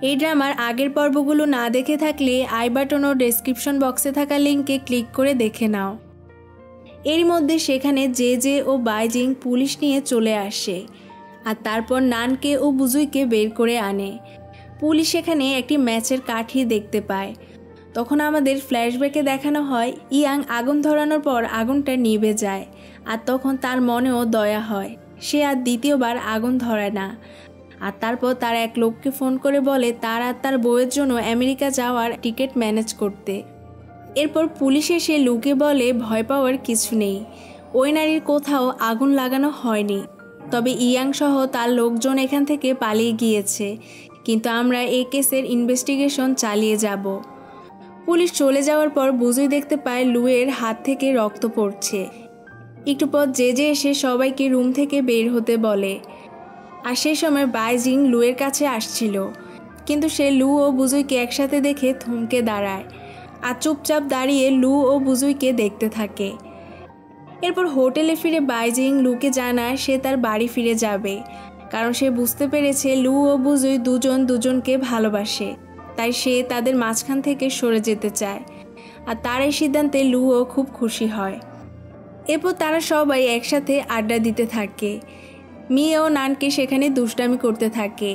এই ড্রামার আগের পর্বগুলো না দেখে থাকলে আই বাটন ও ডেসক্রিপশন বক্সে থাকা লিঙ্কে ক্লিক করে দেখে নাও। এর মধ্যে সেখানে জে ও বাইজিং পুলিশ নিয়ে চলে আসে আর তারপর নানকে ও বুজুইকে বের করে আনে। পুলিশ সেখানে একটি ম্যাচের কাঠি দেখতে পায়। তখন আমাদের ফ্ল্যাশব্যাকে দেখানো হয় ইয়াং আগুন ধরানোর পর আগুনটা নিভে যায় আর তখন তার মনেও দয়া হয়, সে আর দ্বিতীয়বার আগুন ধরে না। আর তারপর তার এক লোককে ফোন করে বলে তার আর তার বউয়ের জন্য আমেরিকা যাওয়ার টিকিট ম্যানেজ করতে। এরপর পুলিশ এসে লুকে বলে ভয় পাওয়ার কিছু নেই, ওই নারীর কোথাও আগুন লাগানো হয়নি, তবে ইয়াং সহ তার লোকজন এখান থেকে পালিয়ে গিয়েছে, কিন্তু আমরা এই কেসের ইনভেস্টিগেশন চালিয়ে যাব। পুলিশ চলে যাওয়ার পর বুজুই দেখতে পায় লুয়ের হাত থেকে রক্ত পড়ছে। একটু পর জে এসে সবাইকে রুম থেকে বের হতে বলে। আর সেই সময় বাইজিং লুয়ের কাছে আসছিল, কিন্তু সে লু ও বুজুইকে একসাথে দেখে থমকে দাঁড়ায় আর চুপচাপ দাঁড়িয়ে লু ও বুজুইকে দেখতে থাকে। এরপর হোটেলে ফিরে বাইজিং লুকে জানায় সে তার বাড়ি ফিরে যাবে, কারণ সে বুঝতে পেরেছে লু ও বুজুই দুজন দুজনকে ভালোবাসে, তাই সে তাদের মাঝখান থেকে সরে যেতে চায়। আর তার এই সিদ্ধান্তে লুও খুব খুশি হয়। এরপর তারা সবাই একসাথে আড্ডা দিতে থাকে। মিয়া ও নানকে সেখানে দুষ্টামি করতে থাকে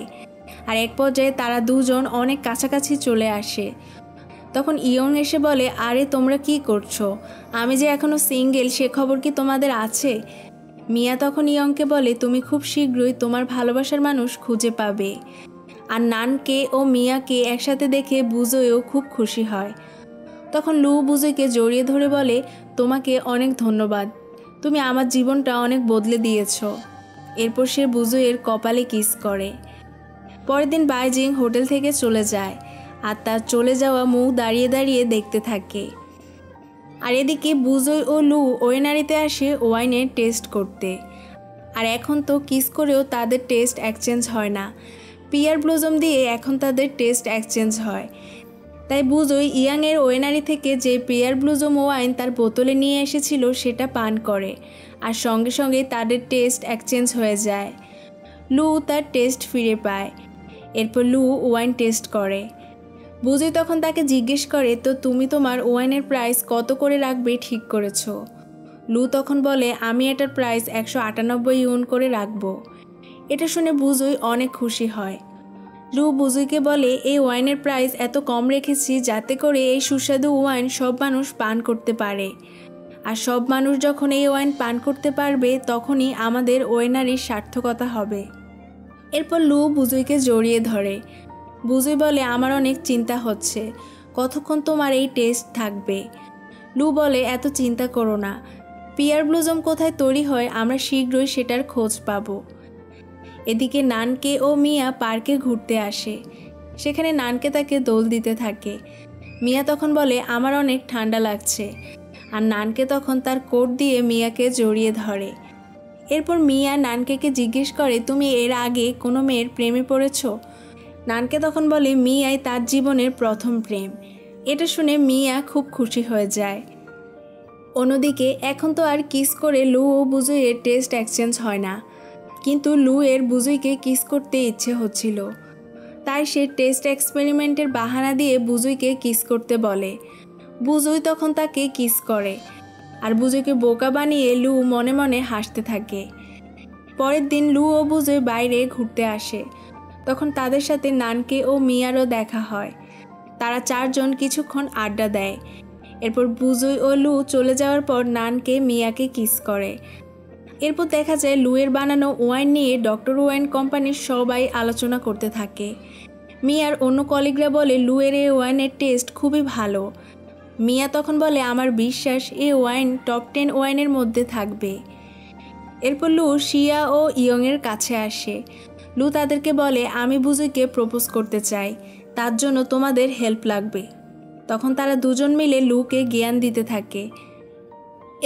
আর এক পর্যায়ে তারা দুজন অনেক কাছাকাছি চলে আসে। তখন ইয়ং এসে বলে, আরে তোমরা কি করছো, আমি যে এখনও সিঙ্গেল সে খবর কি তোমাদের আছে? মিয়া তখন ইয়ংকে বলে, তুমি খুব শীঘ্রই তোমার ভালোবাসার মানুষ খুঁজে পাবে। আর নানকে ও মিয়াকে একসাথে দেখে বুজুইও খুব খুশি হয়। তখন লু বুজুইকে জড়িয়ে ধরে বলে, তোমাকে অনেক ধন্যবাদ, তুমি আমার জীবনটা অনেক বদলে দিয়েছ। এরপর সে বুজুইয়ের কপালে কিস করে। পরের দিন বাইজিং হোটেল থেকে চলে যায় আর তার চলে যাওয়া মুখ দাঁড়িয়ে দাঁড়িয়ে দেখতে থাকে। আর এদিকে বুজুই ও লু ওই নারীতে আসে ওয়াইনের টেস্ট করতে। আর এখন তো কিস করেও তাদের টেস্ট এক্সচেঞ্জ হয় না, পিয়ার ব্লুজম দিয়ে এখন তাদের টেস্ট এক্সচেঞ্জ হয়। তাই বুজুই ইয়াংয়ের ওয়েনারি থেকে যে পিয়ার ব্লুজম ওয়াইন তার বোতলে নিয়ে এসেছিল সেটা পান করে আর সঙ্গে সঙ্গে তাদের টেস্ট এক্সচেঞ্জ হয়ে যায়। লু তার টেস্ট ফিরে পায়। এরপর লু ওয়াইন টেস্ট করে। বুজুই তখন তাকে জিজ্ঞেস করে, তো তুমি তোমার ওয়াইনের প্রাইস কত করে রাখবে ঠিক করেছো? লু তখন বলে, আমি এটার প্রাইস 198 ইউন করে রাখবো। এটা শুনে বুজুই অনেক খুশি হয়। লু বুজুইকে বলে, এই ওয়াইনের প্রাইস এত কম রেখেছি যাতে করে এই সুস্বাদু ওয়াইন সব মানুষ পান করতে পারে, আর সব মানুষ যখন এই ওয়াইন পান করতে পারবে তখনই আমাদের ওয়েনারির সার্থকতা হবে। এরপর লু বুজুইকে জড়িয়ে ধরে। বুজুই বলে, আমার অনেক চিন্তা হচ্ছে, কতক্ষণ তোমার এই টেস্ট থাকবে? লু বলে, এত চিন্তা করো না, পিয়ার ব্লুজম কোথায় তৈরি হয় আমরা শীঘ্রই সেটার খোঁজ পাবো। এদিকে নানকে ও মিয়া পার্কে ঘুরতে আসে। সেখানে নানকে তাকে দোল দিতে থাকে। মিয়া তখন বলে, আমার অনেক ঠান্ডা লাগছে, আর নানকে তখন তার কোট দিয়ে মিয়াকে জড়িয়ে ধরে। এরপর মিয়া নানকেকে জিজ্ঞেস করে, তুমি এর আগে কোনো মেয়ের প্রেমে পড়েছ? নানকে তখন বলে, মিয়াই তার জীবনের প্রথম প্রেম। এটা শুনে মিয়া খুব খুশি হয়ে যায়। অন্যদিকে এখন তো আর কিস করে লু ও বুজুইয়ের টেস্ট এক্সচেঞ্জ হয় না, কিন্তু লু এর বুজুইকে কিস করতে ইচ্ছে হচ্ছিল, তাই সে টেস্ট এক্সপেরিমেন্টের বাহানা দিয়ে বুজুইকে কিস করতে বলে। বুজুই তখন তাকে কিস করে আর বুজুইকে বোকা বানিয়ে লু মনে মনে হাসতে থাকে। পরের দিন লু ও বুজুই বাইরে ঘুরতে আসে। তখন তাদের সাথে নানকে ও মিয়ারও দেখা হয়। তারা চারজন কিছুক্ষণ আড্ডা দেয়। এরপর বুজুই ও লু চলে যাওয়ার পর নানকে মিয়াকে কিস করে। এরপর দেখা যায় লুয়ের বানানো ওয়াইন নিয়ে ডক্টর ওয়াইন কোম্পানির সবাই আলোচনা করতে থাকে। মিয়ার অন্য কলিগরা বলে, লুয়ের এই ওয়াইনের টেস্ট খুবই ভালো। মিয়া তখন বলে, আমার বিশ্বাস এই ওয়াইন টপ 10 ওয়াইনের মধ্যে থাকবে। এরপর লু শিয়া ও ইয়ংয়ের কাছে আসে। লু তাদেরকে বলে, আমি বুজুইকে প্রপোজ করতে চাই, তার জন্য তোমাদের হেল্প লাগবে। তখন তারা দুজন মিলে লুকে জ্ঞান দিতে থাকে।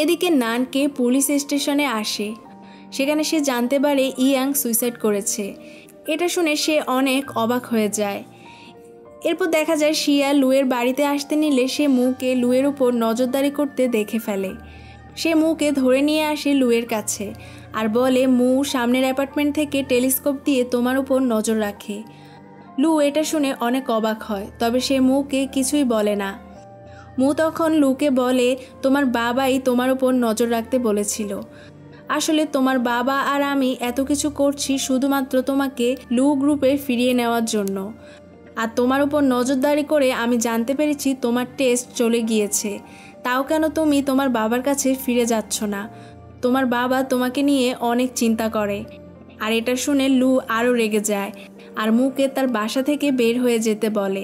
এদিকে নানকে পুলিশ স্টেশনে আসে। সেখানে সে জানতে পারে ইয়াং সুইসাইড করেছে। এটা শুনে সে অনেক অবাক হয়ে যায়। এরপর দেখা যায় শিয়া লুয়ের বাড়িতে আসতে নিলে সে মুকে লুয়ের উপর নজরদারি করতে দেখে ফেলে। সে মুকে ধরে নিয়ে আসে লুয়ের কাছে আর বলে, মু সামনের অ্যাপার্টমেন্ট থেকে টেলিস্কোপ দিয়ে তোমার উপর নজর রাখে। লু এটা শুনে অনেক অবাক হয়, তবে সে মুকে কিছুই বলে না। মু তখন লুকে বলে, তোমার বাবাই তোমার উপর নজর রাখতে বলেছিল। আসলে তোমার বাবা আর আমি এত কিছু করছি শুধুমাত্র তোমাকে লু গ্রুপে ফিরিয়ে নেওয়ার জন্য। আর তোমার উপর নজরদারি করে আমি জানতে পেরেছি তোমার টেস্ট চলে গিয়েছে, তাও কেন তুমি তোমার বাবার কাছে ফিরে যাচ্ছ না? তোমার বাবা তোমাকে নিয়ে অনেক চিন্তা করে। আর এটা শুনে লু আরও রেগে যায় আর মুকে তার বাসা থেকে বের হয়ে যেতে বলে।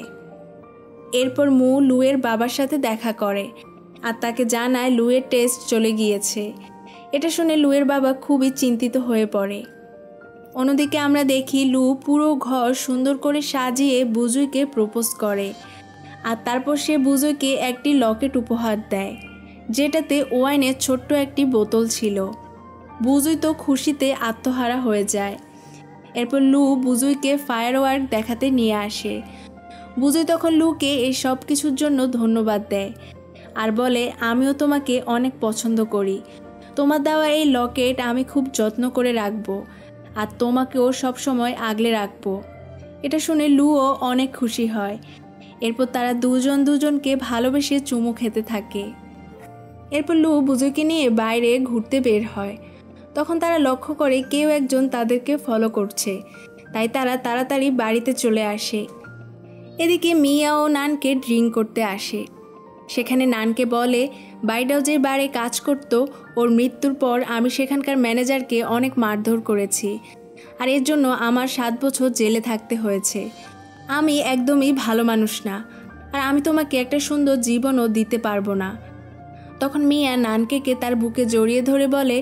এরপর মু লুয়ের বাবার সাথে দেখা করে আর তাকে জানায় লুয়ের টেস্ট চলে গিয়েছে। এটা শুনে লুয়ের বাবা খুবই চিন্তিত হয়ে পড়ে। অন্যদিকে আমরা দেখি লু পুরো ঘর সুন্দর করে সাজিয়ে বুজুইকে প্রপোজ করে আর তারপর সে বুজুইকে একটি লকেট উপহার দেয়, যেটাতে ওয়াইনের ছোট্ট একটি বোতল ছিল। বুজুই তো খুশিতে আত্মহারা হয়ে যায়। এরপর লু বুজুইকে ফায়ারওয়ার্ক দেখাতে নিয়ে আসে। বুজুই তখন লুকে এই সব কিছুর জন্য ধন্যবাদ দেয় আর বলে, আমিও তোমাকে অনেক পছন্দ করি। তোমার দেওয়া এই লকেট আমি খুব যত্ন করে রাখবো আর তোমাকেও সবসময় আগলে রাখবো। এটা শুনে লুও অনেক খুশি হয়। এরপর তারা দুজনকে ভালোবেসে চুমু খেতে থাকে। এরপর লু বুজুইকে নিয়ে বাইরে ঘুরতে বের হয়। তখন তারা লক্ষ্য করে কেউ একজন তাদেরকে ফলো করছে, তাই তারা তাড়াতাড়ি বাড়িতে চলে আসে। এদিকে মিয়া ও নানকে ড্রিঙ্ক করতে আসে। সেখানে নানকে বলে, বাইডাও যে বারে কাজ করত, ওর মৃত্যুর পর আমি সেখানকার ম্যানেজারকে অনেক মারধর করেছি আর এর জন্য আমার 7 বছর জেলে থাকতে হয়েছে। আমি একদমই ভালো মানুষ না আর আমি তোমাকে একটা সুন্দর জীবনও দিতে পারবো না। তখন মিয়া নানকেকে তার বুকে জড়িয়ে ধরে বলে,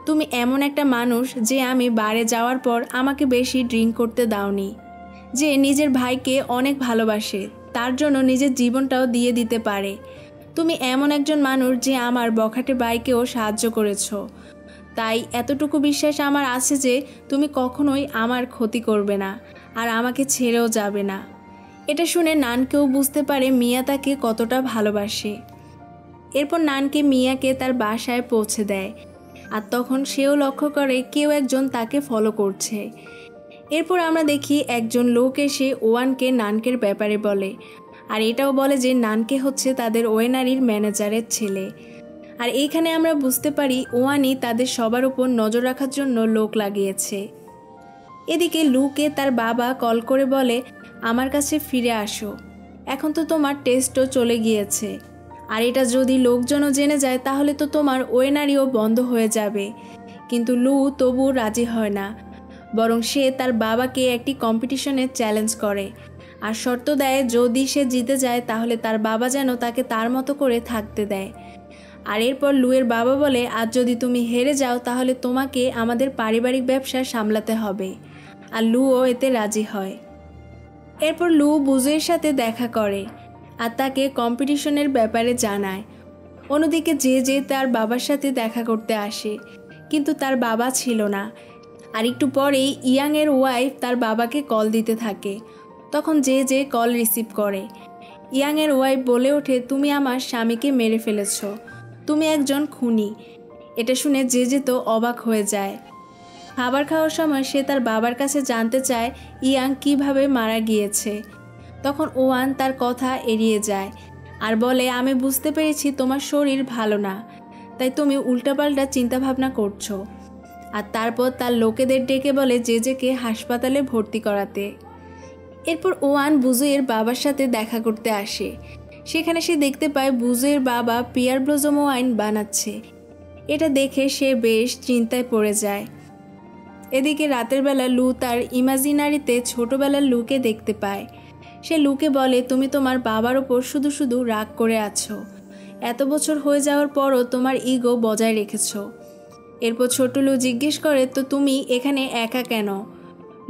তুমি এমন একটা মানুষ যে আমি বারে যাওয়ার পর আমাকে বেশি ড্রিঙ্ক করতে দাওনি, যে নিজের ভাইকে অনেক ভালোবাসে, তার জন্য নিজের জীবনটাও দিয়ে দিতে পারে। তুমি এমন একজন মানুষ যে আমার বখাটে ভাইকেও সাহায্য করেছো। তাই এতটুকু বিশ্বাস আমার আছে যে তুমি কখনোই আমার ক্ষতি করবে না আর আমাকে ছেড়েও যাবে না। এটা শুনে নানকেও বুঝতে পারে মিয়া তাকে কতটা ভালোবাসে। এরপর নানকে মিয়াকে তার বাসায় পৌঁছে দেয় আর তখন সেও লক্ষ্য করে কেউ একজন তাকে ফলো করছে। এরপর আমরা দেখি একজন লোক এসে ওয়ানকে নানকের ব্যাপারে বলে আর এটাও বলে যে নানকে হচ্ছে তাদের ওয়েনারির ম্যানেজারের ছেলে। আর এইখানে আমরা বুঝতে পারি ওয়ানই তাদের সবার উপর নজর রাখার জন্য লোক লাগিয়েছে। এদিকে লুকে তার বাবা কল করে বলে, আমার কাছে ফিরে আসো, এখন তো তোমার টেস্টও চলে গিয়েছে আর এটা যদি লোকজনও জেনে যায় তাহলে তো তোমার ওয়েনারিও বন্ধ হয়ে যাবে। কিন্তু লু তবু রাজি হয় না, বরং সে তার বাবাকে একটি কম্পিটিশনে চ্যালেঞ্জ করে আর শর্ত দেয় যদি সে জিতে যায় তাহলে তার বাবা যেন তাকে তার মতো করে থাকতে দেয়। আর এরপর লুয়ের বাবা বলে, আজ যদি তুমি হেরে যাও তাহলে তোমাকে আমাদের পারিবারিক ব্যবসা সামলাতে হবে। আর লুও এতে রাজি হয়। এরপর লু বুজুইয়ের সাথে দেখা করে আর তাকে কম্পিটিশনের ব্যাপারে জানায়। অন্যদিকে যে তার বাবার সাথে দেখা করতে আসে, কিন্তু তার বাবা ছিল না। আর একটু পরেই ইয়াংয়ের ওয়াইফ তার বাবাকে কল দিতে থাকে। তখন যে কল রিসিভ করে। ইয়াংয়ের ওয়াইফ বলে ওঠে, তুমি আমার স্বামীকে মেরে ফেলেছ, তুমি একজন খুনি। এটা শুনে যে তো অবাক হয়ে যায়। খাবার খাওয়ার সময় সে তার বাবার কাছে জানতে চায় ইয়াং কিভাবে মারা গিয়েছে। তখন ওয়ান তার কথা এড়িয়ে যায় আর বলে, আমি বুঝতে পেরেছি তোমার শরীর ভালো না, তাই তুমি উল্টাপাল্টা চিন্তাভাবনা করছো। আর তারপর তার লোকেদের ডেকে বলে যেকে হাসপাতালে ভর্তি করাতে। এরপর ওয়ান বুজুইয়ের বাবার সাথে দেখা করতে আসে। সেখানে সে দেখতে পায় বুজুইয়ের বাবা পিয়ার ব্লজম ওয়াইন বানাচ্ছে। এটা দেখে সে বেশ চিন্তায় পড়ে যায়। এদিকে রাতের বেলা লু তার ইমাজিনারিতে ছোটবেলার লুকে দেখতে পায়। সে লুকে বলে, তুমি তোমার বাবার ওপর শুধু রাগ করে আছো, এত বছর হয়ে যাওয়ার পরও তোমার ইগো বজায় রেখেছ। এরপর ছোট লু জিজ্ঞেস করে, তো তুমি এখানে একা কেন?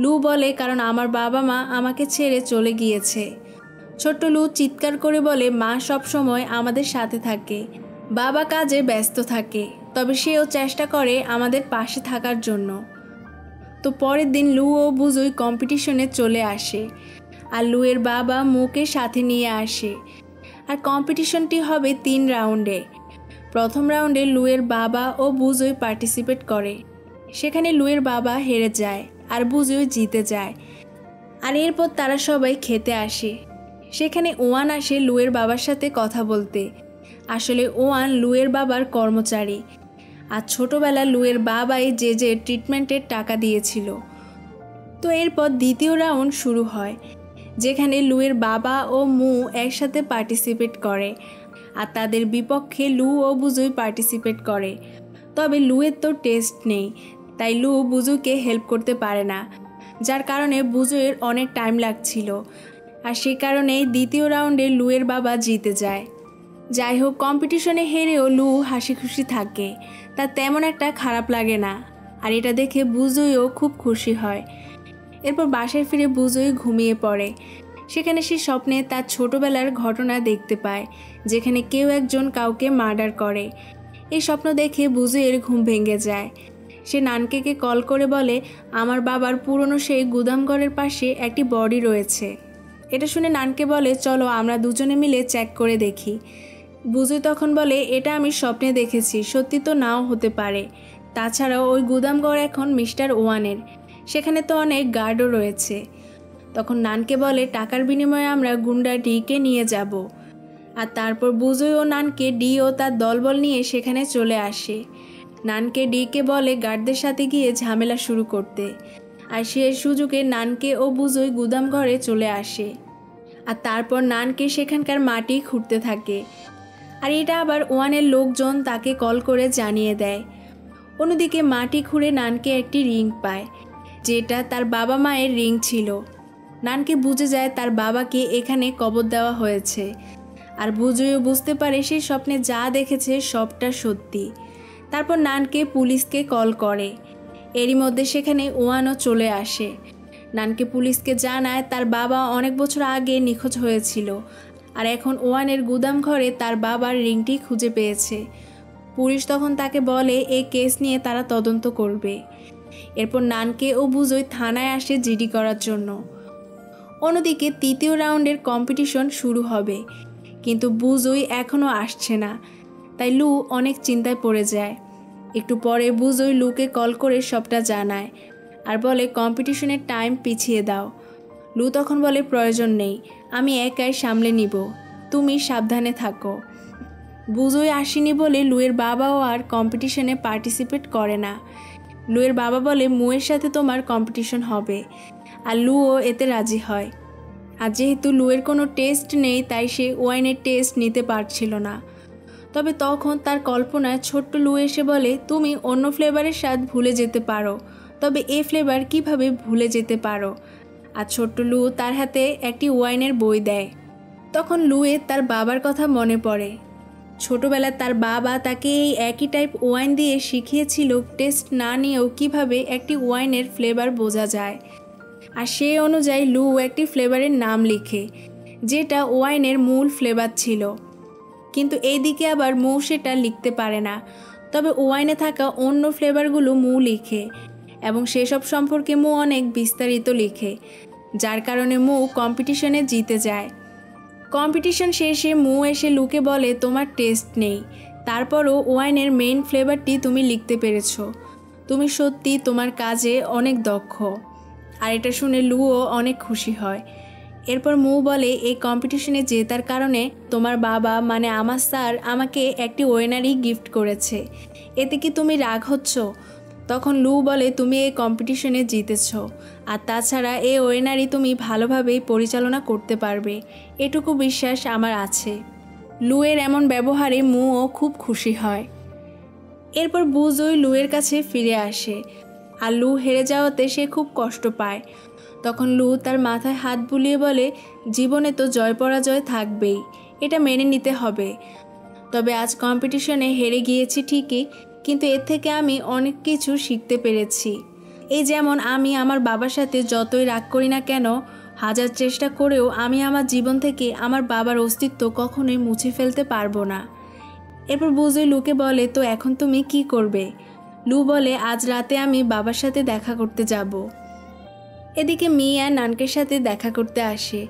লু বলে, কারণ আমার বাবা মা আমাকে ছেড়ে চলে গিয়েছে। ছোট্ট লু চিৎকার করে বলে, মা সব সময় আমাদের সাথে থাকে, বাবা কাজে ব্যস্ত থাকে, তবে সেও চেষ্টা করে আমাদের পাশে থাকার জন্য। তো পরের দিন লু ও বুজুই কম্পিটিশনে চলে আসে আর লুয়ের বাবা মুকে সাথে নিয়ে আসে। আর কম্পিটিশনটি হবে 3 রাউন্ডে। প্রথম রাউন্ডে লুয়ের বাবা ও বুজুই পার্টিসিপেট করে। সেখানে লুয়ের বাবা হেরে যায় আর বুজুই জিতে যায়। আর এরপর তারা সবাই খেতে আসে। সেখানে ওয়ান আসে লুয়ের বাবার সাথে কথা বলতে। আসলে ওয়ান লুয়ের বাবার কর্মচারী, আর ছোটোবেলা লুয়ের বাবাই যে ট্রিটমেন্টের টাকা দিয়েছিল। তো এরপর দ্বিতীয় রাউন্ড শুরু হয়, যেখানে লুয়ের বাবা ও মু একসাথে পার্টিসিপেট করে, আর তাদের বিপক্ষে লু ও বুজুই পার্টিসিপেট করে। তবে লুয়ের তো টেস্ট নেই, তাই লু বুজুকে হেল্প করতে পারে না, যার কারণে বুজুয়ের অনেক টাইম লাগছিল। আর সে কারণেই দ্বিতীয় রাউন্ডে লুয়ের বাবা জিতে যায়। যাই হোক, কম্পিটিশনে হেরেও লু হাসি খুশি থাকে, তার তেমন একটা খারাপ লাগে না। আর এটা দেখে বুজুইও খুব খুশি হয়। এরপর বাসায় ফিরে বুজুই ঘুমিয়ে পড়ে। সেখানে সে স্বপ্নে তার ছোটোবেলার ঘটনা দেখতে পায়, যেখানে কেউ একজন কাউকে মার্ডার করে। এই স্বপ্ন দেখে বুজুইয়ের ঘুম ভেঙে যায়। সে নানকেকে কল করে বলে, আমার বাবার পুরনো সেই গুদামঘরের পাশে একটি বডি রয়েছে। এটা শুনে নানকে বলে, চলো আমরা দুজনে মিলে চেক করে দেখি। বুজুই তখন বলে, এটা আমি স্বপ্নে দেখেছি, সত্যি তো নাও হতে পারে। তাছাড়াও ওই গুদামঘর এখন মিস্টার ওয়ানের, সেখানে তো অনেক গার্ডও রয়েছে। তখন নানকে বলে, টাকার বিনিময়ে আমরা গুন্ডা ডিকে নিয়ে যাব। আর তারপর বুজুই ও নানকে ডি ও তার দলবল নিয়ে সেখানে চলে আসে। নানকে ডিকে বলে গার্ডদের সাথে গিয়ে ঝামেলা শুরু করতে, আর সে সুযোগে নানকে ও বুজুই গুদামঘরে চলে আসে। আর তারপর নানকে সেখানকার মাটি খুঁড়তে থাকে, আর এটা আবার ওয়ানের লোকজন তাকে কল করে জানিয়ে দেয়। অন্যদিকে মাটি খুঁড়ে নানকে একটি রিং পায়, যেটা তার বাবা মায়ের রিং ছিল। নানকে বুঝে যায় তার বাবাকে এখানে কবর দেওয়া হয়েছে। আর বুজুইও বুঝতে পারে সে স্বপ্নে যা দেখেছে সবটা সত্যি। তারপর নানকে পুলিশকে কল করে। এরই মধ্যে সেখানে ওয়ানও চলে আসে। নানকে পুলিশকে জানায় তার বাবা অনেক বছর আগে নিখোঁজ হয়েছিল, আর এখন ওয়ানের গুদাম ঘরে তার বাবার রিংটি খুঁজে পেয়েছে। পুলিশ তখন তাকে বলে এই কেস নিয়ে তারা তদন্ত করবে। এরপর নানকে ও বুজুই থানায় আসে জিডি করার জন্য। অন্যদিকে তৃতীয় রাউন্ডের কম্পিটিশন শুরু হবে, কিন্তু বুজুই এখনও আসছে না, তাই লু অনেক চিন্তায় পড়ে যায়। একটু পরে বুজুই লুকে কল করে সবটা জানায়, আর বলে কম্পিটিশনের টাইম পিছিয়ে দাও। লু তখন বলে প্রয়োজন নেই, আমি একাই সামলে নিব, তুমি সাবধানে থাকো। বুজুই আসেনি বলে লুয়ের বাবাও আর কম্পিটিশনে পার্টিসিপেট করে না। লুয়ের বাবা বলে মুয়ের সাথে তোমার কম্পিটিশন হবে, আর লুও এতে রাজি হয়। আর যেহেতু লুয়ের কোনো টেস্ট নেই, তাই সে ওয়াইনের টেস্ট নিতে পারছিল না। তবে তখন তার কল্পনায় ছোট্ট লু এসে বলে, তুমি অন্য ফ্লেভারের স্বাদ ভুলে যেতে পারো, তবে এই ফ্লেভার কিভাবে ভুলে যেতে পারো? আর ছোট্ট লু তার হাতে একটি ওয়াইনের বই দেয়। তখন লুয়ের তার বাবার কথা মনে পড়ে। ছোটোবেলায় তার বাবা তাকে এই একই টাইপ ওয়াইন দিয়ে শিখিয়েছিল টেস্ট না নিয়েও কিভাবে একটি ওয়াইনের ফ্লেভার বোঝা যায়। আর সেই অনুযায়ী লু একটি ফ্লেভারের নাম লিখে, যেটা ওয়াইনের মূল ফ্লেভার ছিল। কিন্তু এইদিকে আবার মু সেটা লিখতে পারে না, তবে ওয়াইনে থাকা অন্য ফ্লেভারগুলো মু লিখে, এবং সেসব সম্পর্কে মু অনেক বিস্তারিত লিখে, যার কারণে মু কম্পিটিশনে জিতে যায়। কম্পিটিশন শেষে মু এসে লুকে বলে, তোমার টেস্ট নেই, তারপরও ওয়াইনের মেইন ফ্লেভারটি তুমি লিখতে পেরেছো, তুমি সত্যি তোমার কাজে অনেক দক্ষ। আর এটা শুনে লুও অনেক খুশি হয়। এরপর মু বলে, এই কম্পিটিশনে জেতার কারণে তোমার বাবা মানে আমার স্যার আমাকে একটি ওয়েনারি গিফট করেছে, এতে কি তুমি রাগ হচ্ছ? তখন লু বলে, তুমি এই কম্পিটিশনে জিতেছ, আর তাছাড়া এই ওয়েনারি তুমি ভালোভাবেই পরিচালনা করতে পারবে, এটুকু বিশ্বাস আমার আছে। লুয়ের এমন ব্যবহারে মুও খুব খুশি হয়। এরপর বুজুই লুয়ের কাছে ফিরে আসে, আর লু হেরে যাওয়াতে সে খুব কষ্ট পায়। তখন লু তার মাথায় হাত বুলিয়ে বলে, জীবনে তো জয় পরাজয় থাকবেই, এটা মেনে নিতে হবে। তবে আজ কম্পিটিশনে হেরে গিয়েছি ঠিকই, কিন্তু এর থেকে আমি অনেক কিছু শিখতে পেরেছি। এই যেমন আমি আমার বাবার সাথে যতই রাগ করি না কেন, হাজার চেষ্টা করেও আমি আমার জীবন থেকে আমার বাবার অস্তিত্ব কখনোই মুছে ফেলতে পারবো না। এরপর বুজুই লুকে বলে, তো এখন তুমি কি করবে? লু বলে, আজ রাতে আমি বাবার সাথে দেখা করতে যাব। এদিকে মিয়া নানকের সাথে দেখা করতে আসে।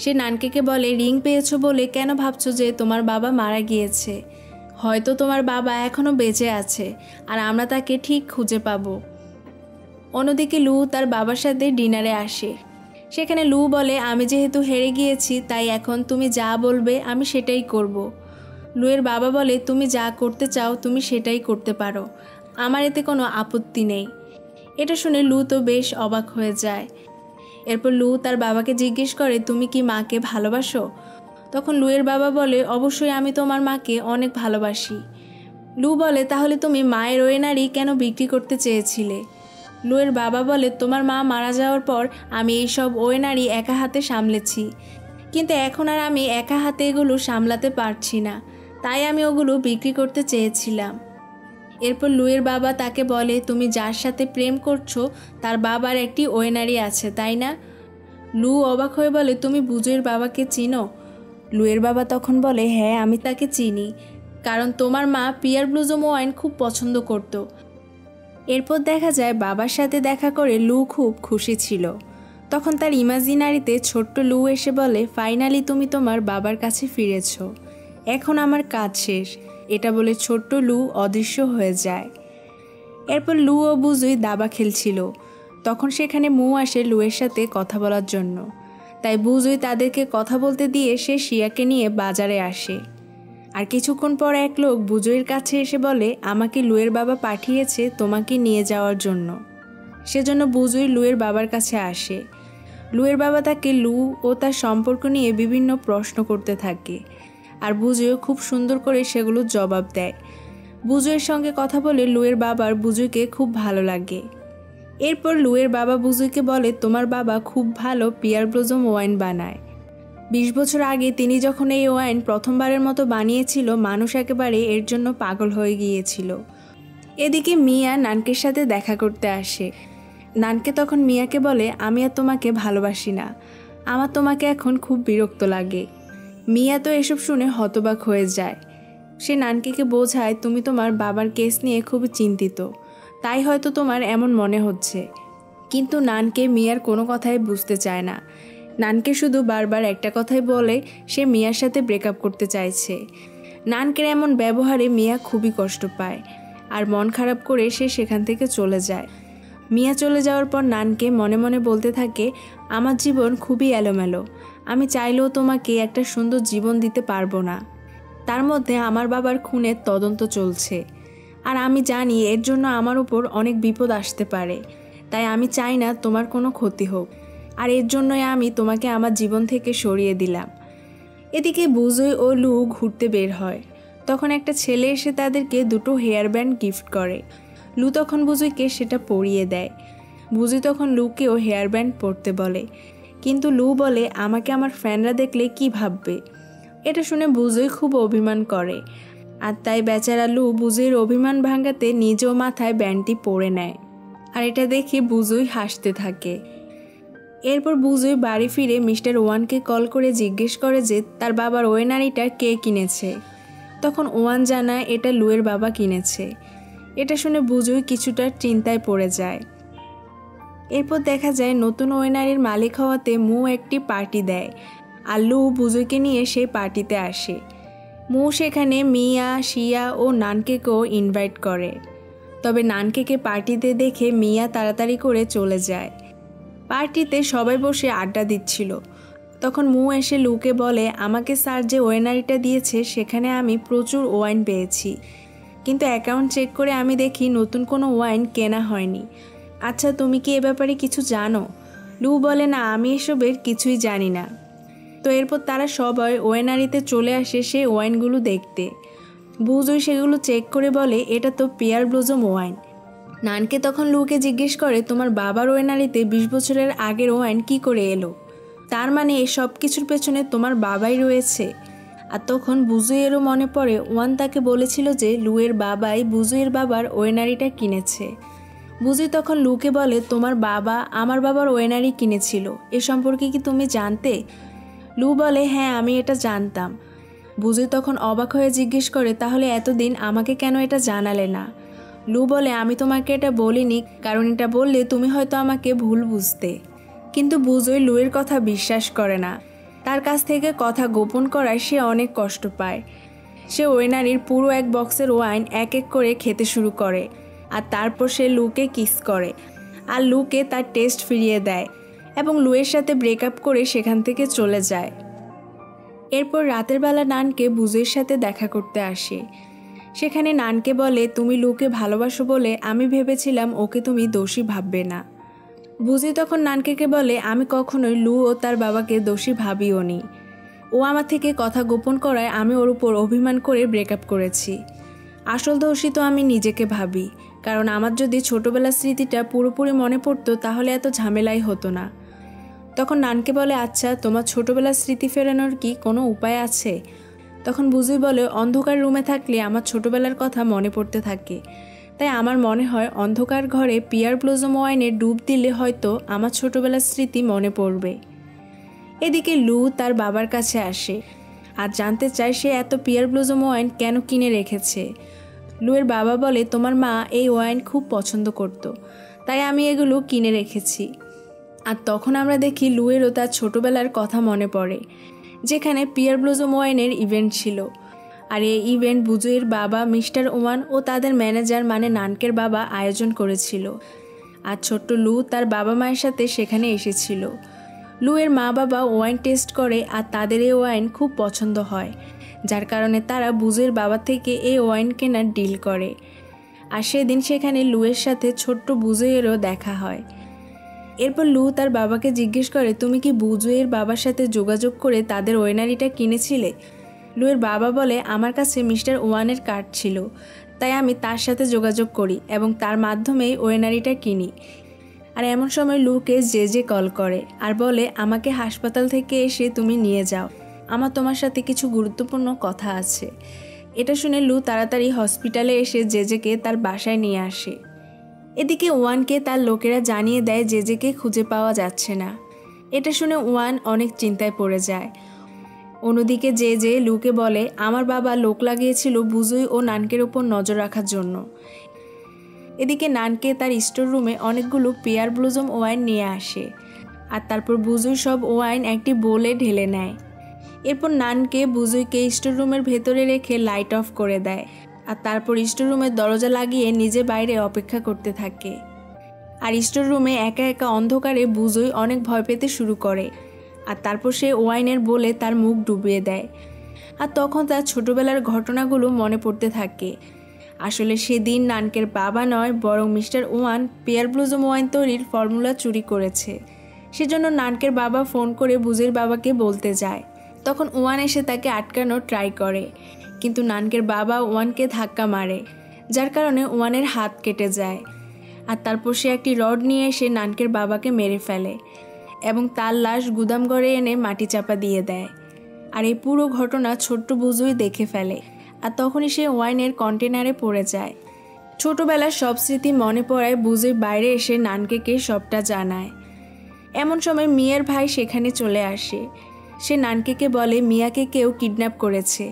সে নানকেকে বলে, রিং পেয়েছো বলে কেন ভাবছো যে তোমার বাবা মারা গিয়েছে? হয়তো তোমার বাবা এখনও বেঁচে আছে, আর আমরা তাকে ঠিক খুঁজে পাবো। অন্যদিকে লু তার বাবার সাথে ডিনারে আসে। সেখানে লু বলে, আমি যেহেতু হেরে গিয়েছি তাই এখন তুমি যা বলবে আমি সেটাই করব। লুয়ের বাবা বলে, তুমি যা করতে চাও তুমি সেটাই করতে পারো, আমার এতে কোনো আপত্তি নেই। এটা শুনে লু তো বেশ অবাক হয়ে যায়। এরপর লু তার বাবাকে জিজ্ঞেস করে, তুমি কি মাকে ভালোবাসো? তখন লুয়ের বাবা বলে, অবশ্যই আমি তোমার মাকে অনেক ভালোবাসি। লু বলে, তাহলে তুমি মায়ের ওয়েনারি কেন বিক্রি করতে চেয়েছিলে? লুয়ের বাবা বলে, তোমার মা মারা যাওয়ার পর আমি এইসব ওয়েনারি একা হাতে সামলেছি, কিন্তু এখন আর আমি একা হাতে এগুলো সামলাতে পারছি না, তাই আমি ওগুলো বিক্রি করতে চেয়েছিলাম। এরপর লুয়ের বাবা তাকে বলে, তুমি যার সাথে প্রেম করছো তার বাবার একটি ওয়েনারি আছে, তাই না? লু অবাক হয়ে বলে, তুমি বুজুয়ের বাবাকে চিনো? লুয়ের বাবা তখন বলে, হ্যাঁ আমি তাকে চিনি, কারণ তোমার মা পিয়ার ব্লুজম ওয়াইন খুব পছন্দ করত। এরপর দেখা যায় বাবার সাথে দেখা করে লু খুব খুশি ছিল। তখন তার ইমাজিনারিতে ছোট্ট লু এসে বলে, ফাইনালি তুমি তোমার বাবার কাছে ফিরেছ, এখন আমার কাজ শেষ। এটা বলে ছোট্ট লু অদৃশ্য হয়ে যায়। এরপর লু ও বুজুই দাবা খেলছিল। তখন সেখানে মু আসে লুয়ের সাথে কথা বলার জন্য, তাই বুজুই তাদেরকে কথা বলতে দিয়ে সে শিয়াকে নিয়ে বাজারে আসে। আর কিছুক্ষণ পর এক লোক বুজুইয়ের কাছে এসে বলে, আমাকে লুয়ের বাবা পাঠিয়েছে তোমাকে নিয়ে যাওয়ার জন্য। সেজন্য বুজুই লুয়ের বাবার কাছে আসে। লুয়ের বাবা তাকে লু ও তার সম্পর্ক নিয়ে বিভিন্ন প্রশ্ন করতে থাকে, আর বুজুইও খুব সুন্দর করে সেগুলো জবাব দেয়। বুজুইয়ের সঙ্গে কথা বলে লুয়ের বাবার বুজুইকে খুব ভালো লাগে। এরপর লুয়ের বাবা বুজুইকে বলে, তোমার বাবা খুব ভালো পিয়ার ব্লুজম ওয়াইন বানায়। 20 বছর আগে তিনি যখন এই ওয়াইন প্রথমবারের মতো বানিয়েছিল, মানুষ একেবারে এর জন্য পাগল হয়ে গিয়েছিল। এদিকে মিয়া নানকের সাথে দেখা করতে আসে। নানকে তখন মিয়াকে বলে, আমি আর তোমাকে ভালোবাসি না, আমার তোমাকে এখন খুব বিরক্ত লাগে। মিয়া তো এসব শুনে হতবাক হয়ে যায়। সে নানকেকে বোঝায়, তুমি তোমার বাবার কেস নিয়ে খুব চিন্তিত, তাই হয়তো তোমার এমন মনে হচ্ছে। কিন্তু নানকে মিয়ার কোনো কথাই বুঝতে চায় না। নানকে শুধু বারবার একটা কথাই বলে, সে মিয়ার সাথে ব্রেকআপ করতে চাইছে। নানকের এমন ব্যবহারে মিয়া খুবই কষ্ট পায়, আর মন খারাপ করে সে সেখান থেকে চলে যায়। মিয়া চলে যাওয়ার পর নানকে মনে মনে বলতে থাকে, আমার জীবন খুবই এলোমেলো, আমি চাইলেও তোমাকে একটা সুন্দর জীবন দিতে পারবো না। তার মধ্যে আমার বাবার খুনের তদন্ত চলছে, আর আমি জানি এর জন্য আমার উপর অনেক বিপদ আসতে পারে, তাই আমি চাই না তোমার কোনো ক্ষতি হোক, আর এর জন্যই আমি তোমাকে আমার জীবন থেকে সরিয়ে দিলাম। এদিকে বুজুই ও লু ঘুরতে বের হয়। তখন একটা ছেলে এসে তাদেরকে দুটো হেয়ার ব্যান্ড গিফট করে। লু তখন বুজুইকে সেটা পরিয়ে দেয়। বুজুই তখন লুকেও হেয়ার ব্যান্ড পরতে বলে, কিন্তু লু বলে, আমাকে আমার ফ্যানরা দেখলে কি ভাববে? এটা শুনে বুজুই খুব অভিমান করে, আর তাই বেচারা লু বুজুইয়ের অভিমান ভাঙাতে নিজেও মাথায় ব্যান্ডটি পরে নেয়। আর এটা দেখে বুজুই হাসতে থাকে। এরপর বুজুই বাড়ি ফিরে মিস্টার ওয়ানকে কল করে জিজ্ঞেস করে যে তার বাবার ওয়েনারিটা কে কিনেছে। তখন ওয়ান জানায় এটা লুয়ের বাবা কিনেছে। এটা শুনে বুজুই কিছুটা চিন্তায় পড়ে যায়। এরপর দেখা যায় নতুন ওয়েনারির মালিক হওয়াতে মু একটি পার্টি দেয়, আর লু বুজুইকে নিয়ে সেই পার্টিতে আসে। মু সেখানে মিয়া, শিয়া ও নানকেকেও ইনভাইট করে। তবে নানকেকে পার্টিতে দেখে মিয়া তাড়াতাড়ি করে চলে যায়। পার্টিতে সবাই বসে আড্ডা দিচ্ছিল। তখন মু এসে লুকে বলে, আমাকে স্যার যে ওয়েনারিটা দিয়েছে সেখানে আমি প্রচুর ওয়াইন পেয়েছি, কিন্তু অ্যাকাউন্ট চেক করে আমি দেখি নতুন কোনো ওয়াইন কেনা হয়নি। আচ্ছা তুমি কি এ ব্যাপারে কিছু জানো? লু বলে, না আমি এসবের কিছুই জানি না। তো এরপর তারা সবাই ওয়েনারিতে চলে আসে সেই ওয়াইনগুলো দেখতে। বুজুই সেগুলো চেক করে বলে, এটা তো পিয়ার ব্লুজম ওয়াইন। নানকে তখন লুকে জিজ্ঞেস করে, তোমার বাবার ওয়েনারিতে 20 বছরের আগের ওয়াইন কি করে এলো? তার মানে এই সব কিছুর পেছনে তোমার বাবাই রয়েছে। আর তখন বুজুইয়েরও মনে পড়ে ওয়ান তাকে বলেছিল যে লুয়ের বাবাই বুজুইয়ের বাবার ওয়েনারিটা কিনেছে। বুজুই তখন লুকে বলে, তোমার বাবা আমার বাবার ওয়েনারি কিনেছিল, এ সম্পর্কে কি তুমি জানতে? লু বলে, হ্যাঁ আমি এটা জানতাম। বুজুই তখন অবাক হয়ে জিজ্ঞেস করে, তাহলে এতদিন আমাকে কেন এটা জানালে না? লু বলে, আমি তোমাকে এটা বলিনি, কারণ এটা বললে তুমি হয়তো আমাকে ভুল বুঝতে। কিন্তু বুজুই লুয়ের কথা বিশ্বাস করে না। তার কাছ থেকে কথা গোপন করায় সে অনেক কষ্ট পায়। সে ওয়েনারির পুরো এক বক্সের ওয়াইন এক এক করে খেতে শুরু করে, আর তারপর সে লুকে কিস করে, আর লুকে তার টেস্ট ফিরিয়ে দেয়। এবং লুয়ের সাথে ব্রেকআপ করে সেখান থেকে চলে যায়। এরপর রাতের বেলা নানকে বুজুইয়ের সাথে দেখা করতে আসে। সেখানে নানকে বলে, তুমি লুকে ভালোবাসো বলে আমি ভেবেছিলাম ওকে তুমি দোষী ভাববে না। বুজুই তখন নানকেকে বলে, আমি কখনোই লু ও তার বাবাকে দোষী ভাবিও নি। ও আমার থেকে কথা গোপন করায় আমি ওর উপর অভিমান করে ব্রেকআপ করেছি। আসল দোষী তো আমি নিজেকে ভাবি, কারণ আমার যদি ছোটবেলার স্মৃতিটা পুরোপুরি মনে পড়তো তাহলে এত ঝামেলাই হতো না। তখন নানকে বলে, আচ্ছা তোমার ছোটবেলার স্মৃতি ফেরানোর কি কোনো উপায় আছে? তখন বুজুই বলে, অন্ধকার রুমে থাকলে আমার ছোটবেলার কথা মনে পড়তে থাকে, তাই আমার মনে হয় অন্ধকার ঘরে পিয়ার ব্লজম ওয়াইনে ডুব দিলে হয়তো আমার ছোটবেলার স্মৃতি মনে পড়বে। এদিকে লু তার বাবার কাছে আসে আর জানতে চায় সে এত পিয়ার ব্লজম ওয়াইন কেন কিনে রেখেছে। লুয়ের বাবা বলে, তোমার মা এই ওয়াইন খুব পছন্দ করত, তাই আমি এগুলো কিনে রেখেছি। আর তখন আমরা দেখি লুয়েরও তার ছোটবেলার কথা মনে পড়ে, যেখানে পিয়ার ব্লজম ওয়াইনের ইভেন্ট ছিল। আর এই ইভেন্ট বুজুইয়ের বাবা মিস্টার ওয়ান ও তাদের ম্যানেজার মানে নানকের বাবা আয়োজন করেছিল। আর ছোট্ট লু তার বাবা মায়ের সাথে সেখানে এসেছিল। লুয়ের মা বাবা ওয়াইন টেস্ট করে আর তাদের এই ওয়াইন খুব পছন্দ হয়, যার কারণে তারা বুজুইয়ের বাবা থেকে এই ওয়াইন কেনার ডিল করে। আর সেদিন সেখানে লুয়ের সাথে ছোট্ট বুজুইয়েরও দেখা হয়। এরপর লু তার বাবাকে জিজ্ঞেস করে, তুমি কি বুজুইয়ের বাবার সাথে যোগাযোগ করে তাদের ওয়েনারিটা কিনেছিলে? লুয়ের বাবা বলে, আমার কাছে মিস্টার ওয়ানের কার্ড ছিল, তাই আমি তার সাথে যোগাযোগ করি এবং তার মাধ্যমেই ওয়েনারিটা কিনি। আর এমন সময় লুকে জে কল করে আর বলে, আমাকে হাসপাতাল থেকে এসে তুমি নিয়ে যাও, আমার তোমার সাথে কিছু গুরুত্বপূর্ণ কথা আছে। এটা শুনে লু তাড়াতাড়ি হসপিটালে এসে জেজেকে তার বাসায় নিয়ে আসে। এদিকে ওয়ানকে তার লোকেরা জানিয়ে দেয় জেজেকে খুঁজে পাওয়া যাচ্ছে না। এটা শুনে ওয়ান অনেক চিন্তায় পড়ে যায়। অন্যদিকে জে লুকে বলে, আমার বাবা লোক লাগিয়েছিল বুজুই ও নানকের ওপর নজর রাখার জন্য। এদিকে নানকে তার স্টোর রুমে অনেকগুলো পিয়ার ব্লজম ওয়াইন নিয়ে আসে আর তারপর বুজুই সব ওয়াইন একটি বোলে ঢেলে নেয়। এরপর নানকে বুজুইকে স্টোর রুমের ভেতরে রেখে লাইট অফ করে দেয় আর তারপর স্টোর রুমের দরজা লাগিয়ে নিজে বাইরে অপেক্ষা করতে থাকে। আর স্টোর রুমে একা একা অন্ধকারে বুজুই অনেক ভয় পেতে শুরু করে আর তারপর সে ওয়াইনের বোলে তার মুখ ডুবিয়ে দেয়। আর তখন তার ছোটবেলার ঘটনাগুলো মনে পড়তে থাকে। আসলে সেদিন নানকের বাবা নয় বরং mister Wan pear blossom wine তৈরির ফর্মুলা চুরি করেছে। সেজন্য নানকের বাবা ফোন করে বুজুইয়ের বাবাকে বলতে যায়। তখন ওয়ান এসে তাকে আটকানোর ট্রাই করে, কিন্তু নানকের বাবা ওয়ানকে ধাক্কা মারে, যার কারণে ওয়ানের হাত কেটে যায়। আর তারপর সে একটি রড নিয়ে এসে নানকের বাবাকে মেরে ফেলে এবং তার লাশ গুদামঘরে এনে মাটি চাপা দিয়ে দেয়। আর এই পুরো ঘটনা ছোট্ট বুজুই দেখে ফেলে আর তখনই সে ওয়াইনের কন্টেনারে পড়ে যায়। ছোটবেলার সব স্মৃতি মনে পড়ায় বুজুই বাইরে এসে নানকেকে সবটা জানায়। এমন সময় মিয়ার ভাই সেখানে চলে আসে। সে নানকেকে বলে মিয়াকে কেউ কিডন্যাপ করেছে।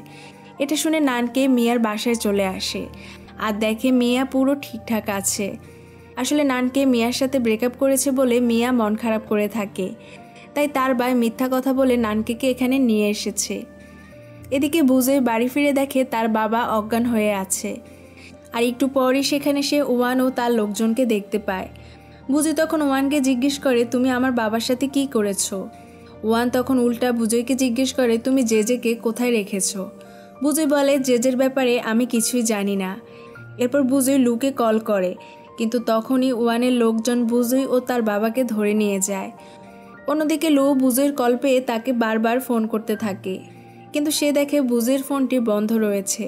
এটা শুনে নানকে মিয়ার বাসায় চলে আসে আর দেখে মিয়া পুরো ঠিকঠাক আছে। আসলে নানকে মিয়ার সাথে ব্রেকআপ করেছে বলে মিয়া মন খারাপ করে থাকে, তাই তার ভাই মিথ্যা কথা বলে নানকেকে এখানে নিয়ে এসেছে। এদিকে বুজুই বাড়ি ফিরে দেখে তার বাবা অজ্ঞান হয়ে আছে। আর একটু পরই সেখানে সে ওয়ান ও তার লোকজনকে দেখতে পায়। বুজুই তখন ওয়ানকে জিজ্ঞেস করে, তুমি আমার বাবার সাথে কি করেছো? ওয়ান তখন উল্টা বুজুইকে জিজ্ঞেস করে, তুমি জেজেকে কোথায় রেখেছো? বুজুই বলে, জেজের ব্যাপারে আমি কিছুই জানি না। এরপর বুজুই লুকে কল করে, কিন্তু তখনই ওয়ানের লোকজন বুজুই ও তার বাবাকে ধরে নিয়ে যায়। অন্যদিকে লু বুজুইয়ের কল পেয়ে তাকে বারবার ফোন করতে থাকে, কিন্তু সে দেখে বুজুইয়ের ফোনটি বন্ধ রয়েছে।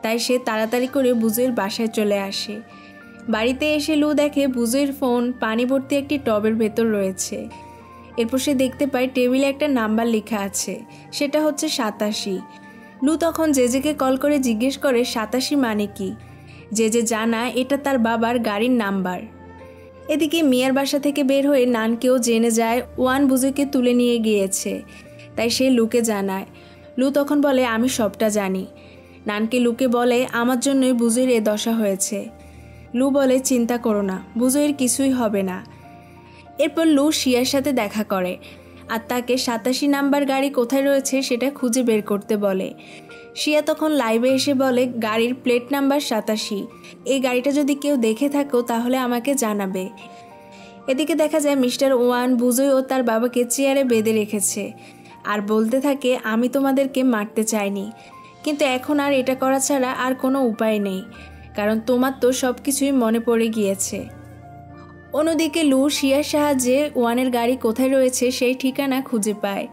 তাই সে তাড়াতাড়ি করে বুজুইয়ের বাসায় চলে আসে। বাড়িতে এসে লু দেখে বুজুইয়ের ফোন পানি ভর্তি একটি টবের ভেতর রয়েছে। এরপর সে দেখতে পায় টেবিলে একটা নাম্বার লেখা আছে, সেটা হচ্ছে 87। লু তখন জেজেকে কল করে জিজ্ঞেস করে 87 মানে কি। জেজে জানায় এটা তার বাবার গাড়ির নাম্বার। এদিকে মিয়ার বাসা থেকে বের হয়ে নানকেও জেনে যায় ওয়ান বুজুইকে তুলে নিয়ে গিয়েছে, তাই সে লুকে জানায়। লু তখন বলে, আমি সবটা জানি। নানকে লুকে বলে, আমার জন্যই বুজুইয়ের এ দশা হয়েছে। লু বলে, চিন্তা করো না, বুজুইয়ের কিছুই হবে না। এরপর লু শিয়ার সাথে দেখা করে আর তাকে 87 নাম্বার গাড়ি কোথায় রয়েছে সেটা খুঁজে বের করতে বলে। শিয়া তখন লাইভে এসে বলে, গাড়ির প্লেট নাম্বার 87। এই গাড়িটা যদি কেউ দেখে থাকো তাহলে আমাকে জানাবে। এদিকে দেখা যায় মিস্টার ওয়ান বুজুই ও তার বাবাকে চেয়ারে বেঁধে রেখেছে আর বলতে থাকে, আমি তোমাদেরকে মারতে চাইনি, কিন্তু এখন আর এটা করা ছাড়া আর কোনো উপায় নেই, কারণ তোমার তো সব কিছুই মনে পড়ে গিয়েছে। অন্যদিকে লু শিয়ার সাহায্যে ওয়ানের গাড়ি কোথায় রয়েছে সেই ঠিকানা খুঁজে পায়,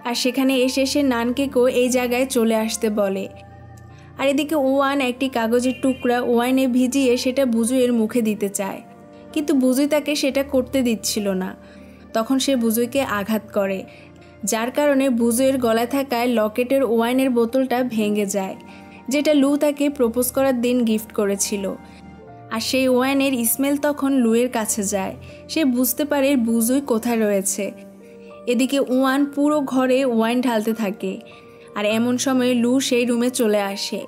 আর সেখানে এসে সে নানকেকেও এই জায়গায় চলে আসতে বলে। আর এদিকে ওয়ান একটি কাগজের টুকরা ওয়াইনে ভিজিয়ে সেটা বুজুইয়ের মুখে দিতে চায়, কিন্তু বুজুই তাকে সেটা করতে দিচ্ছিল না। তখন সে বুজুইকে আঘাত করে, যার কারণে বুজুইয়ের গলায় থাকায় লকেটের ওয়াইনের বোতলটা ভেঙে যায়, যেটা লু তাকে প্রপোজ করার দিন গিফট করেছিল। আর সেই ওয়াইনের স্মেল তখন লুয়ের কাছে যায়, সে বুঝতে পারে বুজুই কোথায় রয়েছে। এদিকে ওয়ান পুরো ঘরে ওয়াইন ঢালতে থাকে, আর এমন সময় লু সেই রুমে চলে আসে।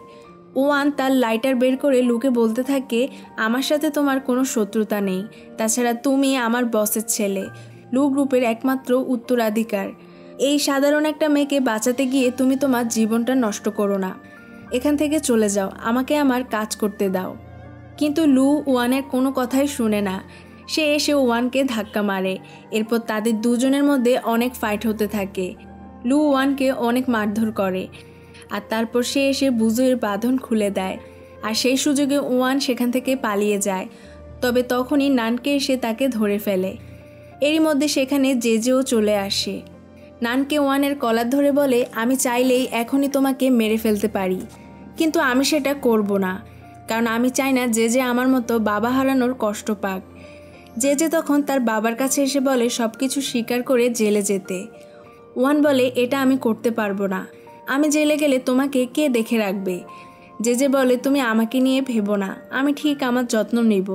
ওয়ান তার লাইটার বের করে লুকে বলতে থাকে, আমার সাথে তোমার কোনো শত্রুতা নেই, তাছাড়া তুমি আমার বসের ছেলে, লু গ্রুপের একমাত্র উত্তরাধিকার। এই সাধারণ একটা মেয়েকে বাঁচাতে গিয়ে তুমি তোমার জীবনটা নষ্ট করো না, এখান থেকে চলে যাও, আমাকে আমার কাজ করতে দাও। কিন্তু লু ওয়ানের কোনো কথাই শুনে না, সে এসে ওয়ানকে ধাক্কা মারে। এরপর তাদের দুজনের মধ্যে অনেক ফাইট হতে থাকে। লু ওয়ানকে অনেক মারধর করে, আর তারপর সে এসে বুজুইয়ের বাঁধন খুলে দেয়, আর সেই সুযোগে ওয়ান সেখান থেকে পালিয়ে যায়। তবে তখনই নানকে এসে তাকে ধরে ফেলে। এরই মধ্যে সেখানে জেজেও চলে আসে। নানকে ওয়ানের কলার ধরে বলে, আমি চাইলেই এখনই তোমাকে মেরে ফেলতে পারি, কিন্তু আমি সেটা করব না, কারণ আমি চাই না জেজে আমার মতো বাবা হারানোর কষ্ট পাক। জেজে তখন তার বাবার কাছে এসে বলে সব কিছু স্বীকার করে জেলে যেতে। ওয়ান বলে, এটা আমি করতে পারবো না, আমি জেলে গেলে তোমাকে কে দেখে রাখবে। জেজে বলে, তুমি আমাকে নিয়ে ভেবো না, আমি ঠিক আমার যত্ন নিব।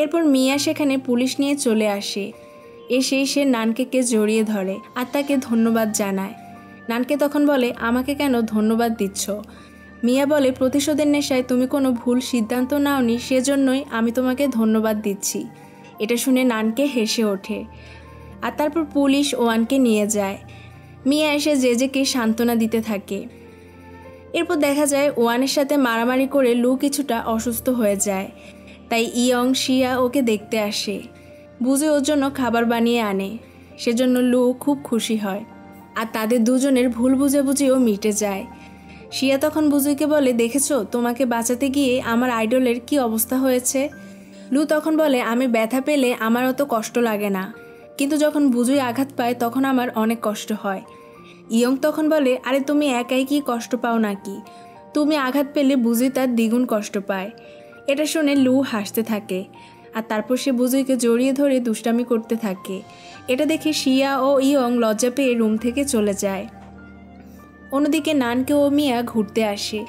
এরপর মিয়া সেখানে পুলিশ নিয়ে চলে আসে। এসেই সে নানকেকে জড়িয়ে ধরে আর তাকে ধন্যবাদ জানায়। নানকে তখন বলে, আমাকে কেন ধন্যবাদ দিচ্ছ? মিয়া বলে, প্রতিশোধের নেশায় তুমি কোনো ভুল সিদ্ধান্ত নাওনি, সেজন্যই আমি তোমাকে ধন্যবাদ দিচ্ছি। এটা শুনে নানকে হেসে ওঠে, আর তারপর পুলিশ ওয়ানকে নিয়ে যায়। মিয়া এসে জেজেকে সান্ত্বনা দিতে থাকে। এরপর দেখা যায় ওয়ানের সাথে মারামারি করে লু কিছুটা অসুস্থ হয়ে যায়, তাই ইয়ং শিয়া ওকে দেখতে আসে। বুঝে ওর জন্য খাবার বানিয়ে আনে, সেজন্য লু খুব খুশি হয়, আর তাদের দুজনের ভুল বুঝাবুঝিও মিটে যায়। শিয়া তখন বুজুইকে বলে, দেখেছো তোমাকে বাঁচাতে গিয়ে আমার আইডলের কি অবস্থা হয়েছে? লু তখন বলে, আমি ব্যথা পেলে আমার অত কষ্ট লাগে না, কিন্তু যখন বুজুই আঘাত পায় তখন আমার অনেক কষ্ট হয়। ইয়ং তখন বলে, আরে তুমি একাই কি কষ্ট পাও নাকি? তুমি আঘাত পেলে বুজুই তার দ্বিগুণ কষ্ট পায়। এটা শুনে লু হাসতে থাকে, আর তারপর সে বুজুইকে জড়িয়ে ধরে দুষ্টামি করতে থাকে। এটা দেখে শিয়া ও ইয়ং লজ্জা পেয়ে রুম থেকে চলে যায়। অন্যদিকে নানকে ও মিয়া ঘুরতে আসে।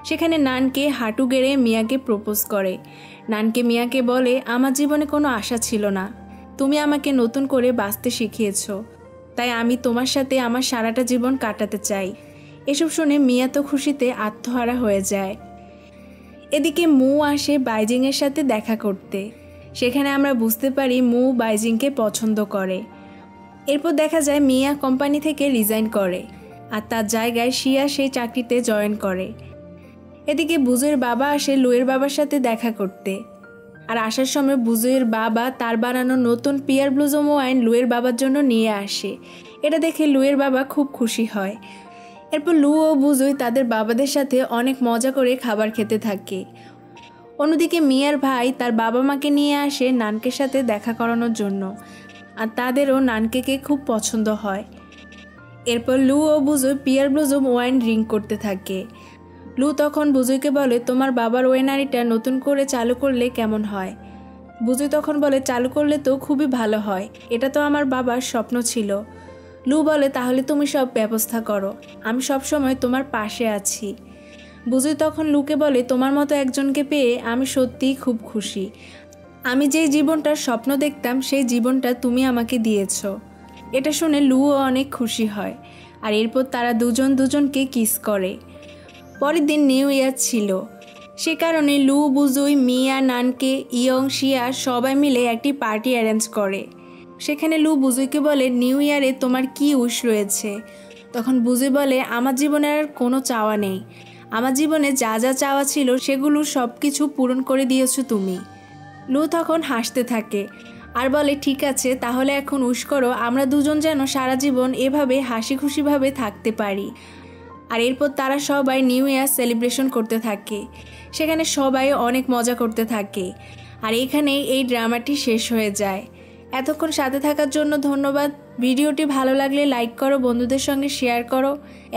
সেখানে নানকে হাঁটু গেড়ে মিয়াকে প্রপোজ করে। নানকে মিয়াকে বলে, আমার জীবনে কোনো আশা ছিল না, তুমি আমাকে নতুন করে বাঁচতে শিখিয়েছ, তাই আমি তোমার সাথে আমার সারাটা জীবন কাটাতে চাই। এসব শুনে মিয়া তো খুশিতে আত্মহারা হয়ে যায়। এদিকে মু আসে বাইজিংয়ের সাথে দেখা করতে। সেখানে আমরা বুঝতে পারি মু বাইজিংকে পছন্দ করে। এরপর দেখা যায় মিয়া কোম্পানি থেকে রিজাইন করে, আর তার জায়গায় শিয়া সেই চাকরিতে জয়েন করে। এদিকে বুজুইয়ের বাবা আসে লুয়ের বাবার সাথে দেখা করতে, আর আসার সময় বুজুইয়ের বাবা তার বানানো নতুন পিয়ার ব্লুজম ওয়াইন লুয়ের বাবার জন্য নিয়ে আসে। এটা দেখে লুয়ের বাবা খুব খুশি হয়। এরপর লু ও বুজুই তাদের বাবাদের সাথে অনেক মজা করে খাবার খেতে থাকে। অন্যদিকে মিয়ার ভাই তার বাবা মাকে নিয়ে আসে নানকের সাথে দেখা করানোর জন্য, আর তাদেরও নানকেকে খুব পছন্দ হয়। এরপর লু ও বুজুই পিয়ার ব্লুজম ওয়াইন ড্রিঙ্ক করতে থাকে। লু তখন বুজুইকে বলে, তোমার বাবার ওয়েনারিটা নতুন করে চালু করলে কেমন হয়? বুজুই তখন বলে, চালু করলে তো খুবই ভালো হয়, এটা তো আমার বাবার স্বপ্ন ছিল। লু বলে, তাহলে তুমি সব ব্যবস্থা করো, আমি সব সময় তোমার পাশে আছি। বুজুই তখন লুকে বলে, তোমার মতো একজনকে পেয়ে আমি সত্যিই খুব খুশি। আমি যেই জীবনটার স্বপ্ন দেখতাম সেই জীবনটা তুমি আমাকে দিয়েছ। এটা শুনে লুও অনেক খুশি হয়, আর এরপর তারা দুজন দুজনকে কিস করে। পরের দিন নিউ ইয়ার ছিল, সে কারণে লু, বুজুই, মিয়া, নানকে, ইয়ং, শিয়া সবাই মিলে একটি পার্টি অ্যারেঞ্জ করে। সেখানে লু বুজুইকে বলে, নিউ ইয়ারে তোমার কি উইশ রয়েছে? তখন বুজুই বলে, আমার জীবনে আর কোনো চাওয়া নেই, আমার জীবনে যা যা চাওয়া ছিল সেগুলো সব কিছু পূরণ করে দিয়েছো তুমি। লু তখন হাসতে থাকে, আর বলে ঠিক আছে তাহলে এখন উইশ করো, আমরা দুজন যেন সারা জীবন এভাবে হাসি খুশিভাবে থাকতে পারি। আর এরপর তারা সবাই নিউ ইয়ার সেলিব্রেশন করতে থাকে, সেখানে সবাই অনেক মজা করতে থাকে। আর এখানেই এই ড্রামাটি শেষ হয়ে যায়। এতক্ষণ সাথে থাকার জন্য ধন্যবাদ। ভিডিওটি ভালো লাগলে লাইক করো, বন্ধুদের সঙ্গে শেয়ার করো।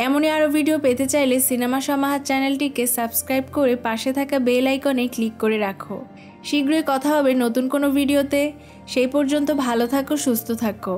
এমনই আরও ভিডিও পেতে চাইলে সিনেমা সমাহার চ্যানেলটিকে সাবস্ক্রাইব করে পাশে থাকা বেল আইকনে ক্লিক করে রাখো। শীঘ্রই কথা হবে নতুন কোনো ভিডিওতে। সেই পর্যন্ত ভালো থাকো, সুস্থ থাকো।